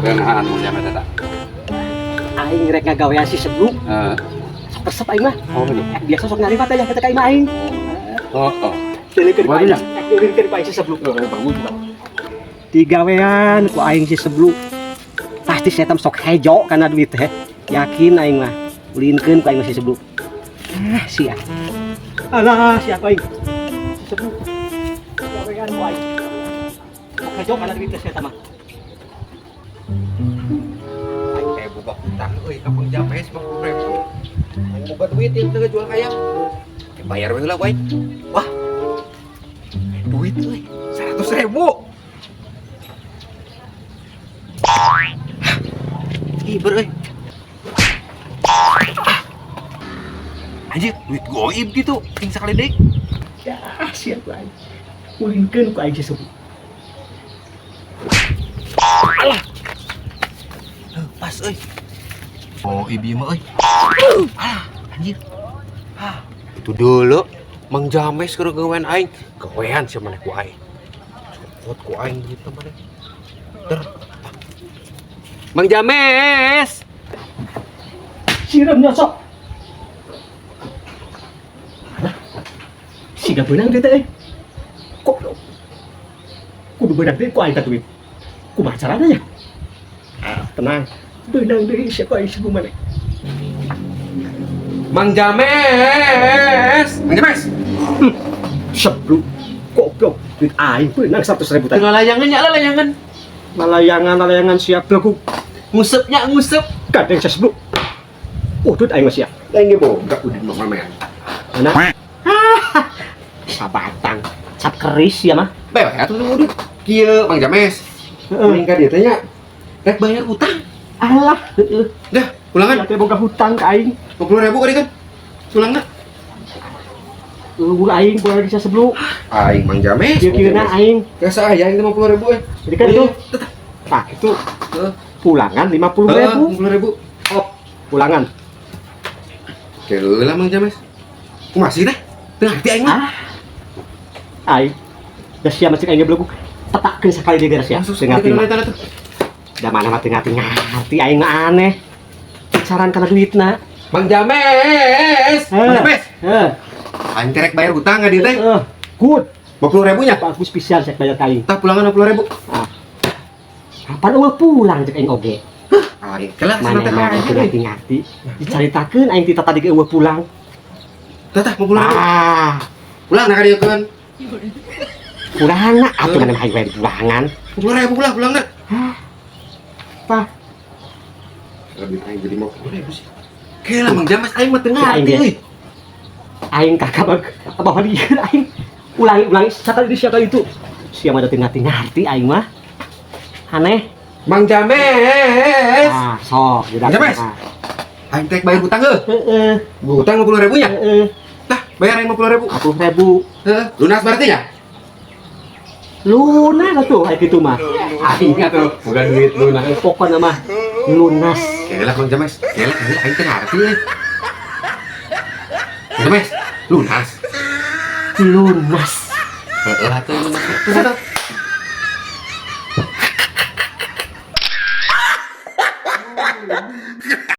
kenaan James eta. Aing rek ngagawean si sebluk. Resep aing mah. Oh bener. Biasa sok ngaliwat aja kita ka imah aing. Oh. Deulekeun ka Waduh. aing. Deulekeun ka aing si sebluk. Bagus. Digawean ku aing si sebluk. Pasti saya sok hejo karena duit teh. Yakin aing mah. Ulinkeun ku aing si sebluk. Sia. Alah, siapa aing? Si sebluk. Gawean ku aing. Sok hejo karena duit teh saya mah. Aing teh boga hutang euy ka Bang James 50.000. Aing boga duit yang teu jual hayam. Bayar we heula bae. Wah. Duit euy 100.000. Iber euy. Anjir, duit goib gitu, ting sakali deui. Ya, siap ku aing. Ulinkeun ku aing si sebluk. Alah. Pas euy. Oh, ibi mah euy. Alah, anjir. Itu dulu Mang James keur gawean aing. Gawean sia maneh ku aing. Copot ku aing gitu maneh. Der. Mang James. Siram nyosok. Siga beunang deui teh euy. Kok kudu beunang deui ku aing ka duit. Kumaha carana nya? Tenang. Beunang deui sia ku aing sebelum maneh. Mang James. Mang James. Sebluk. Goblok. Duit aing beunang 100.000 teh. Tengah layangan nyala layangan. Lalayangan siap lagu. Ngusepnya ngusep. Kadang sia sebluk. Duit aing mah siap. Lain ge boga udah mah men. Mana? Sabatang. Cap keris ya mah. Bae atuh nu duit. Kieu Mang James. Mending ka dieu teh nya. Rek bayar utang. Alah, heeh. Dah, pulangan. Teh boga hutang ka aing. 50.000 kali kan. Pulangna. Aing boleh bisa sebluk. Aing Mang James. Kira-kira aing. Biasa aja yang 50.000 Jadi kan itu. Nah, itu pulangan 50.000. 50.000. Oh, pulangan. Keulah Mang James. Ku masih teh. Teu ngerti aing mah. Aing. Da sia masih aing belum tetakkeun sakali di beres ya. Teu ngarti mah. Da mana mah teu ngarti aing mah aneh. Saran kana duitna. Mang James. Mang James. Aing terek bayar hutang ka dieu teh. Good. 50.000 nya. Bagus pisan saya bayar ka aing. Tah pulangan 50.000. Kapan eueuh pulang cek aing oge. Aing kelas Mana teh mah teu ngarti. Dicaritakeun aing ti tadi ge eueuh pulang. Tah 50.000. Pulang ka dieu keun. Pulangan atuh mana mah aing pulangan. 50.000 pulangna. Tah. Lebih aing jadi 50.000 sih. Kelah Mang James aing mah teu ngarti euy. Aing kakak bawa dia aing ulangi sakali di siapa itu siapa ada ngerti aing mah aneh Mang James. Sok Mang James. Aing tek bayar hutang heeh hutang 50.000 nya. Tah bayar aing 50.000. 50.000 Lunas berarti ya? lunas atuh kayak gitu mah Aing atuh bukan duit lunas. pokoknya mah lunas Kelah Mang James. Kelah aing teu ngarti euy. Mang James, lunas. lunas Heeh atuh lunas.